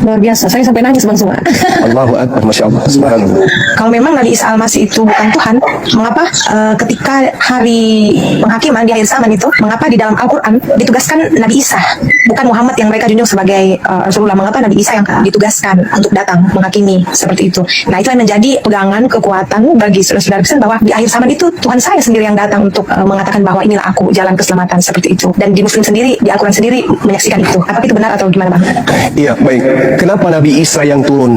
Luar biasa, saya sampai nangis Bang Suma. Allahu Akbar, Masya Allah, subhanallah. Kalau memang Nabi Isa Al-Masih itu bukan Tuhan, mengapa ketika hari penghakiman di akhir zaman itu, mengapa di dalam Al-Quran ditugaskan Nabi Isa, bukan Muhammad yang mereka junjung sebagai Rasulullah? Mengapa Nabi Isa yang ditugaskan untuk datang menghakimi seperti itu? Nah, itu yang menjadi pegangan kekuatan bagi saudara-saudara Kristen bahwa di akhir zaman itu Tuhan saya sendiri yang datang untuk mengatakan bahwa inilah aku, jalan keselamatan, seperti itu. Dan di Muslim sendiri, di Al-Quran sendiri menyaksikan itu. Apakah itu benar atau gimana Bang? Iya, baik. Kenapa Nabi Isa yang turun?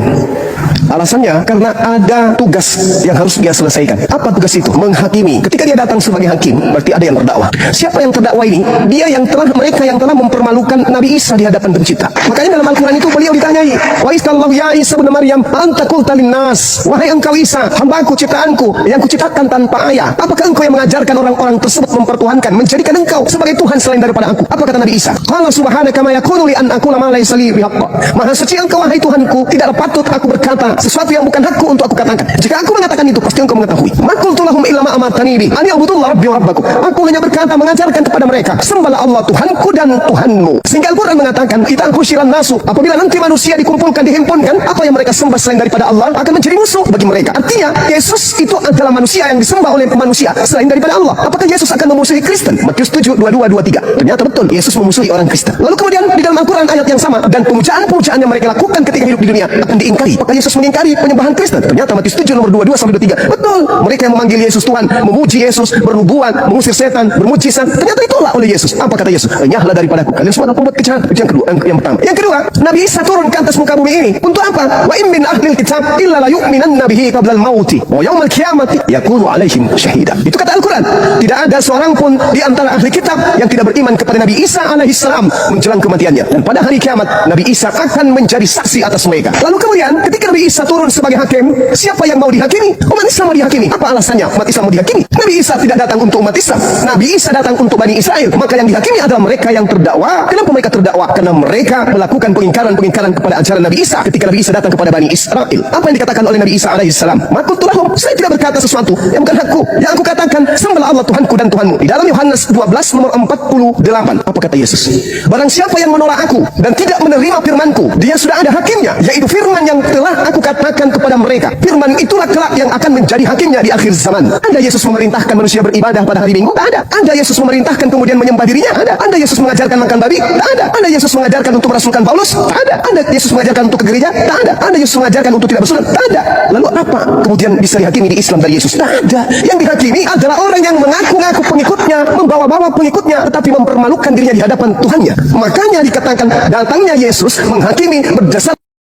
Alasannya karena ada tugas yang harus dia selesaikan. Apa tugas itu? Menghakimi. Ketika dia datang sebagai hakim, berarti ada yang terdakwa. Siapa yang terdakwa ini? Dia yang telah, mereka yang telah mempermalukan Nabi Isa di hadapan pencipta. Makanya dalam Al-Quran itu beliau ditanyai, wa iskallahu ya Isa bin Maryam anta qulta linnas, wahai engkau Isa, hambaku, ciptaanku yang kuciptakan tanpa ayah, apakah engkau yang mengajarkan orang-orang tersebut mempertuhankan, menjadikan engkau sebagai Tuhan selain daripada aku? Apa kata Nabi Isa? Qala subhanaka ma yakunu li an aqula ma laysa li bihaqq. Maha suci engkau wahai Tuhanku, tidaklah patut aku berkata sesuatu yang bukan hakku untuk aku katakan. Jika aku mengatakan itu, pasti engkau mengetahui. Ma qultu lahum illa ma amartani bi an ya'budullah rabbi wa rabbakum. Aku hanya berkata, mengajarkan kepada mereka, sembahlah Allah Tuhanku dan Tuhanmu. Sehingga Al-Quran mengatakan, kita angkusyiran nasu, apabila nanti manusia dikumpulkan, dihimpunkan, apa yang mereka sembah selain daripada Allah akan menjadi musuh bagi mereka. Artinya, Yesus itu adalah manusia yang disembah oleh manusia selain daripada Allah. Apakah Yesus akan memusuhi Kristen? Matius 7, 22, 23. Ternyata betul, Yesus memusuhi orang Kristen. Lalu kemudian di dalam Al-Quran ayat yang sama, dan pemujaan-pemujaan yang mereka lakukan ketika hidup di dunia akan diingkari. Apakah Yesus mengingkari penyembahan Kristen? Ternyata Matius 7, nomor 22 sampai 23. Betul, mereka yang memanggil Yesus Tuhan, memuji Yesus, bernubuat, mengusir setan, bermujizat, ternyata itulah oleh Yesus. Apa kata Yesus? Enyahlah daripadaku, kalian semua adalah pembuat kejahatan. Itu yang kedua, yang pertama. Yang kedua, Nabi Isa turun ke atas muka bumi ini untuk apa? Wa in min ahlil kitab illa la yu'minanna bihi qabla al-mauti wa yaumal qiyamati yakunu alaihim syahida. Itu kata Al-Quran. Tidak ada seorang pun di antara ahli kitab yang tidak beriman kepada Nabi Isa alaihissalam menjelang kematiannya, dan pada hari kiamat Nabi Isa akan menjadi saksi atas mereka. Lalu kemudian ketika Nabi Isa turun sebagai hakim, siapa yang mau dihakimi? Umat Islam mau dihakimi. Apa alasannya umat Islam mau dihakimi? Nabi Isa tidak datang untuk umat Islam. Nabi Isa datang untuk Bani Israel. Maka yang dihakimi adalah mereka yang terdakwa. Kenapa mereka terdakwa? Karena mereka melakukan pengingkaran kepada ajaran Nabi Isa ketika Nabi Isa datang kepada Bani Israel. Apa yang dikatakan oleh Nabi Isa alaihissalam? Maqultu lahum, saya tidak berkata sesuatu yang bukan hakku. Yang aku katakan, sembahlah Allah Tuhanku dan Tuhanmu. Di dalam Yohanes 12 nomor 48, apa kata Yesus? Barang siapa yang menolak aku dan tidak menerima firmanku, dia sudah ada hakimnya, yaitu firman yang telah aku katakan kepada mereka. Firman itulah kelak yang akan menjadi hakimnya di akhir zaman. Anda Yesus memerintahkan manusia beribadah pada hari Minggu? Tak ada. Anda Yesus memerintahkan kemudian menyembah dirinya? Tak ada. Anda Yesus mengajarkan makan babi? Tak ada. Anda Yesus mengajarkan untuk merasulkan Paulus? Tak ada. Anda Yesus mengajarkan untuk ke gereja? Tak ada. Anda Yesus mengajarkan untuk tidak bersunat? Tak ada. Lalu apa kemudian bisa dihakimi di Islam dari Yesus? Tak ada. Yang dihakimi adalah orang yang mengaku-ngaku pengikutnya, membawa-bawa pengikutnya, tetapi mempermalukan dirinya di hadapan Tuhannya. Makanya dikatakan datangnya Yesus menghakimi berdasar